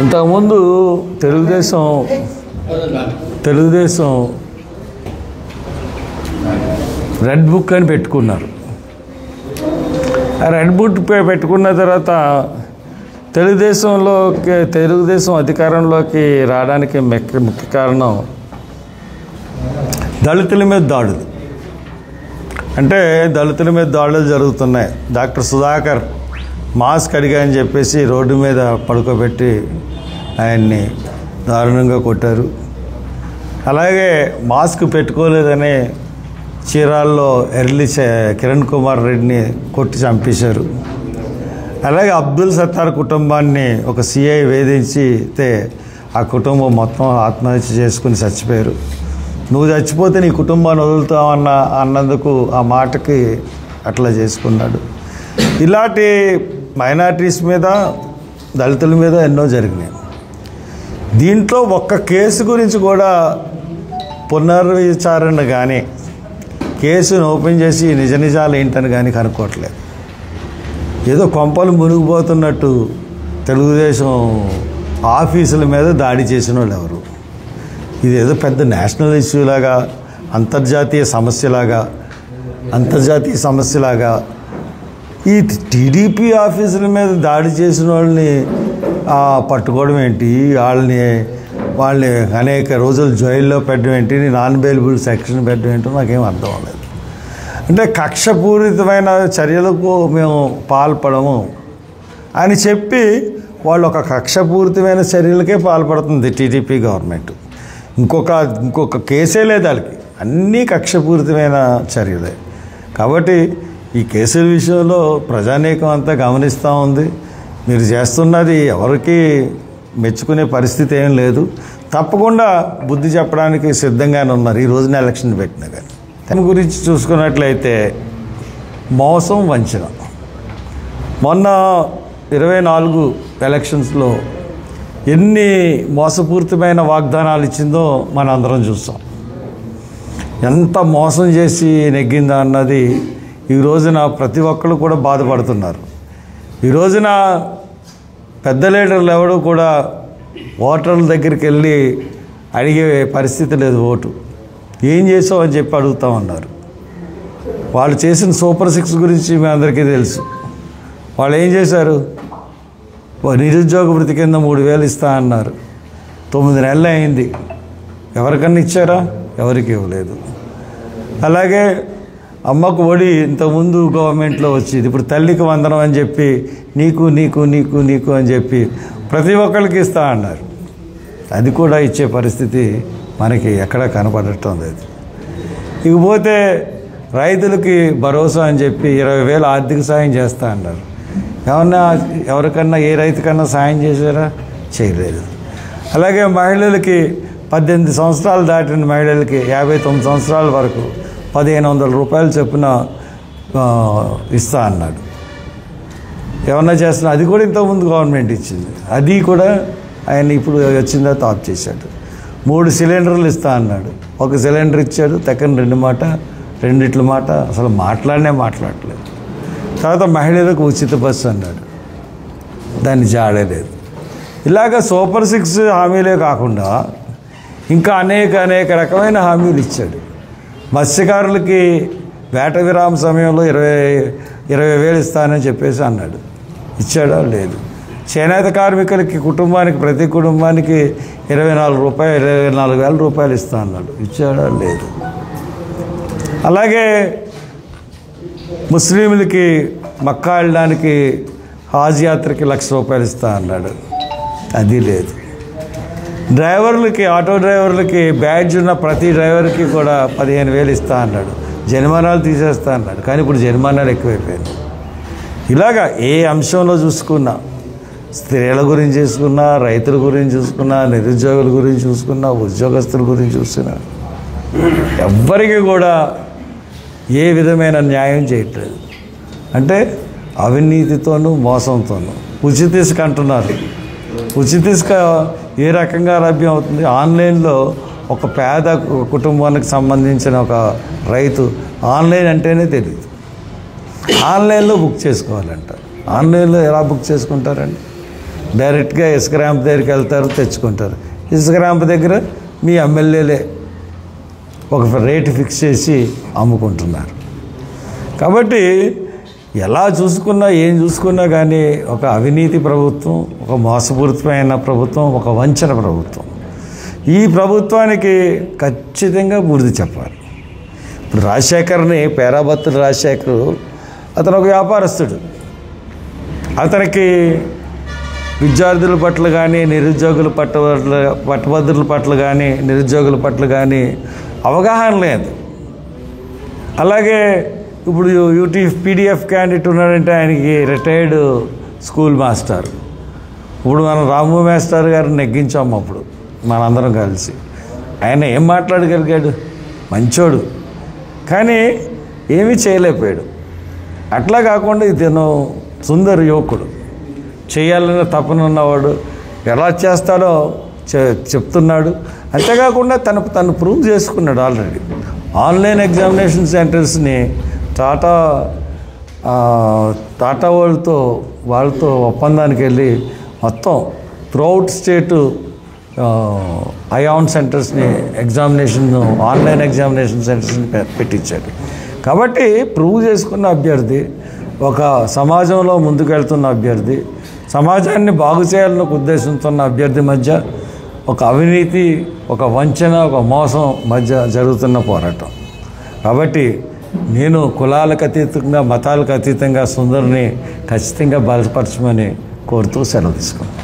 ఇంతకుముందు Telugu Desam red book అని పెట్టుకున్నారు. ఆ రెడ్ బుక్ పెట్టుకున్న తర్వాత తెలుగుదేశం అధికారంలోకి రావడానికి ముఖ్య కారణం దళితుల మీద దాడులు. అంటే దళితుల మీద దాడులు జరుగుతున్నాయి. డాక్టర్ సుధాకర్ మాస్క్ అడిగాయని చెప్పేసి రోడ్డు మీద పడుకోబెట్టి ఆయన్ని దారుణంగా కొట్టారు. అలాగే మాస్క్ పెట్టుకోలేదని చీరాల్లో ఎర్లి కిరణ్ కుమార్ రెడ్డిని కొట్టి చంపేశారు. అలాగే అబ్దుల్ సత్తార్ కుటుంబాన్ని ఒక సిఐ వేధించితే ఆ కుటుంబం మొత్తం ఆత్మహత్య చేసుకుని చచ్చిపోయారు. నువ్వు చచ్చిపోతే నీ కుటుంబాన్ని వదులుతావన్న అన్నందుకు ఆ మాటకి అట్లా చేసుకున్నాడు. ఇలాంటి మైనారిటీస్ మీద దళితుల మీద ఎన్నో జరిగినాయి. దీంట్లో ఒక్క కేసు గురించి కూడా పునర్విచారణ కానీ కేసును ఓపెన్ చేసి నిజ నిజాలు ఏంటని కానీ కనుక్కోవట్లేదు. ఏదో కొంపలు మునిగిపోతున్నట్టు తెలుగుదేశం ఆఫీసుల మీద దాడి చేసిన వాళ్ళు ఎవరు? ఇది ఏదో పెద్ద నేషనల్ ఇష్యూలాగా అంతర్జాతీయ సమస్యలాగా ఈ టీడీపీ ఆఫీసుల మీద దాడి చేసిన వాళ్ళని పట్టుకోవడం ఏంటి, వాళ్ళని అనేక రోజులు జైల్లో పెట్టడం ఏంటి, నాన్ బెయిలబుల్ సెక్షన్ పెట్టడం ఏంటో నాకేం అర్థం అవ్వలేదు. అంటే కక్షపూరితమైన చర్యలకు మేము పాల్పడము అని చెప్పి వాళ్ళు ఒక కక్షపూరితమైన చర్యలకే పాల్పడుతుంది టీడీపీ గవర్నమెంట్. ఇంకొక కేసే లేదు వాళ్ళకి, అన్నీ కక్షపూరితమైన చర్యలే. కాబట్టి ఈ కేసుల విషయంలో ప్రజానీకం అంతా గమనిస్తూ ఉంది. మీరు చేస్తున్నది ఎవరికి మెచ్చుకునే పరిస్థితి ఏం లేదు. తప్పకుండా బుద్ధి చెప్పడానికి సిద్ధంగానే ఉన్నారు ఈ రోజున ఎలక్షన్ పెట్టినా కానీ. దాని గురించి చూసుకున్నట్లయితే మోసం, వంచన. మొన్న 24 ఎలక్షన్స్లో ఎన్ని మోసపూరితమైన వాగ్దానాలు ఇచ్చిందో మనం అందరం చూస్తాం. ఎంత మోసం చేసి నెగ్గిందా అన్నది ఈ రోజున ప్రతి ఒక్కరు కూడా బాధపడుతున్నారు. ఈ రోజున పెద్ద లీడర్లు ఎవరు కూడా ఓటర్ల దగ్గరికి వెళ్ళి అడిగే పరిస్థితి లేదు. ఓటు ఏం చేసావు అని చెప్పి అడుగుతూ ఉన్నారు. వాళ్ళు చేసిన సూపర్ 6 గురించి మీ అందరికీ తెలుసు. వాళ్ళు ఏం చేశారు? నిరుద్యోగ వృత్తి కింద 3,000 ఇస్తా అన్నారు. 9 నెలలు అయింది. ఎవరికన్నా ఇచ్చారా? ఎవరికి ఇవ్వలేదు. అలాగే అమ్మకు ఒడి ఇంతకుముందు గవర్నమెంట్లో వచ్చేది, ఇప్పుడు తల్లికి వందనం అని చెప్పి నీకు నీకు నీకు నీకు అని చెప్పి ప్రతి ఒక్కరికి ఇస్తా అన్నారు. అది కూడా ఇచ్చే పరిస్థితి మనకి ఎక్కడా కనపడటం లేదు. ఇకపోతే రైతులకి భరోసా అని చెప్పి 20,000 ఆర్థిక సాయం చేస్తా అన్నారు. ఎవరికన్నా ఏ రైతుకన్నా సాయం చేశారా? చేయలేదు. అలాగే మహిళలకి 18 సంవత్సరాలు దాటిన మహిళలకి 59 సంవత్సరాల వరకు 1,500 రూపాయలు చొప్పున ఇస్తా అన్నాడు. ఏమన్నా చేస్తున్నా? అది కూడా ఇంతకుముందు గవర్నమెంట్ ఇచ్చింది. అది కూడా ఆయన ఇప్పుడు వచ్చిందా ఆఫ్ చేశాడు. 3 సిలిండర్లు ఇస్తా అన్నాడు. 1 సిలిండర్ ఇచ్చాడు. తెక్కని 2 మాట అసలు మాట్లాడట్లేదు. తర్వాత మహిళలకు ఉచిత బస్సు అన్నాడు. దాన్ని జాడలేదు. ఇలాగ సూపర్ 6 హామీలే కాకుండా ఇంకా అనేక రకమైన హామీలు ఇచ్చాడు. మత్స్యకారులకి వేట విరామ సమయంలో 20,000 ఇస్తానని చెప్పేసి అన్నాడు. ఇచ్చాడా? లేదు. చేనేత కార్మికులకి ప్రతి కుటుంబానికి 24,000 రూపాయలు ఇస్తా అన్నాడు. ఇచ్చాడా? లేదు. అలాగే ముస్లింలకి మక్కా వెళ్ళడానికి హాజ్ యాత్రకి 1,00,000 రూపాయలు ఇస్తా అన్నాడు. అది లేదు. డ్రైవర్లకి, ఆటో డ్రైవర్లకి బ్యాడ్జ్ ఉన్న ప్రతి డ్రైవర్కి కూడా 15,000 ఇస్తా అన్నాడు. జరిమానాలు తీసేస్తా అన్నాడు. కానీ ఇప్పుడు జరిమానాలు ఎక్కువైపోయింది. ఇలాగా ఏ అంశంలో చూసుకున్నా, స్త్రీల గురించి చూసుకున్నా, రైతుల గురించి చూసుకున్నా, నిరుద్యోగుల గురించి చూసుకున్నా, ఉద్యోగస్తుల గురించి చూసుకున్నా, ఎవ్వరికి కూడా ఏ విధమైన న్యాయం చేయట్లేదు. అంటే అవినీతితోనూ మోసంతోనూ. ఉచిత ఇసుక అంటున్నారు. ఉచిత ఇసుక ఏ రకంగా లభ్యం అవుతుంది? ఆన్లైన్లో ఒక పేద కుటుంబానికి సంబంధించిన ఒక రైతు ఆన్లైన్ అంటేనే తెలియదు. ఆన్లైన్లో బుక్ చేసుకోవాలంట. ఆన్లైన్లో ఎలా బుక్ చేసుకుంటారండి? డైరెక్ట్గా ఇసుక ర్యాంప్ దగ్గరికి వెళ్తారు, తెచ్చుకుంటారు. ఇసుక ర్యాంప్ దగ్గర మీ ఎమ్మెల్యేలే ఒక రేటు ఫిక్స్ చేసి అమ్ముకుంటున్నారు. కాబట్టి ఎలా చూసుకున్నా ఏం చూసుకున్నా కానీ ఒక అవినీతి ప్రభుత్వం, ఒక మోసపూరితమైన ప్రభుత్వం, ఒక వంచన ప్రభుత్వం. ఈ ప్రభుత్వానికి ఖచ్చితంగా బుద్ధి చెప్పాలి. ఇప్పుడు రాజశేఖర్ని, పేరాబత్తుల రాజశేఖర్ అతను ఒక వ్యాపారస్తుడు. అతనికి విద్యార్థుల పట్ల కానీ, నిరుద్యోగుల పట్టభద్రుల పట్ల కానీ, నిరుద్యోగుల పట్ల కానీ అవగాహన లేదు. అలాగే ఇప్పుడు పీడిఎఫ్ క్యాండిడేట్ ఉన్నాడంటే ఆయనకి రిటైర్డ్ స్కూల్ మాస్టర్. ఇప్పుడు మనం రాము మాస్టర్ గారిని నెగ్గించాము అప్పుడు మనందరం కలిసి. ఆయన ఏం మాట్లాడగలిగాడు? మంచోడు, కానీ ఏమీ చేయలేకపోయాడు. అట్లా కాకుండా ఇతను సుందర యువకుడు, చేయాలనే తపన ఉన్నవాడు, ఎలా చేస్తాడో చెప్తున్నాడు. అంతేకాకుండా తను ప్రూవ్ చేసుకున్నాడు ఆల్రెడీ. ఆన్లైన్ ఎగ్జామినేషన్ సెంటర్స్ని టాటా వాళ్ళతో ఒప్పందానికి వెళ్ళి మొత్తం త్రూఅవుట్ స్టేటు ఐఆన్ సెంటర్స్ని ఆన్లైన్ ఎగ్జామినేషన్ సెంటర్స్ని పెట్టించాడు. కాబట్టి ప్రూవ్ చేసుకున్న అభ్యర్థి, ఒక సమాజంలో ముందుకెళ్తున్న అభ్యర్థి, సమాజాన్ని బాగు చేయాలన్న ఉద్దేశంతో ఉన్న అభ్యర్థి మధ్య ఒక అవినీతి, ఒక వంచన, ఒక మోసం మధ్య జరుగుతున్న పోరాటం. కాబట్టి నేను కులాలకు అతీతంగా, మతాలకు అతీతంగా సుందర్ని ఖచ్చితంగా బలపరచమని కోరుతూ సెలవు తీసుకున్నాను.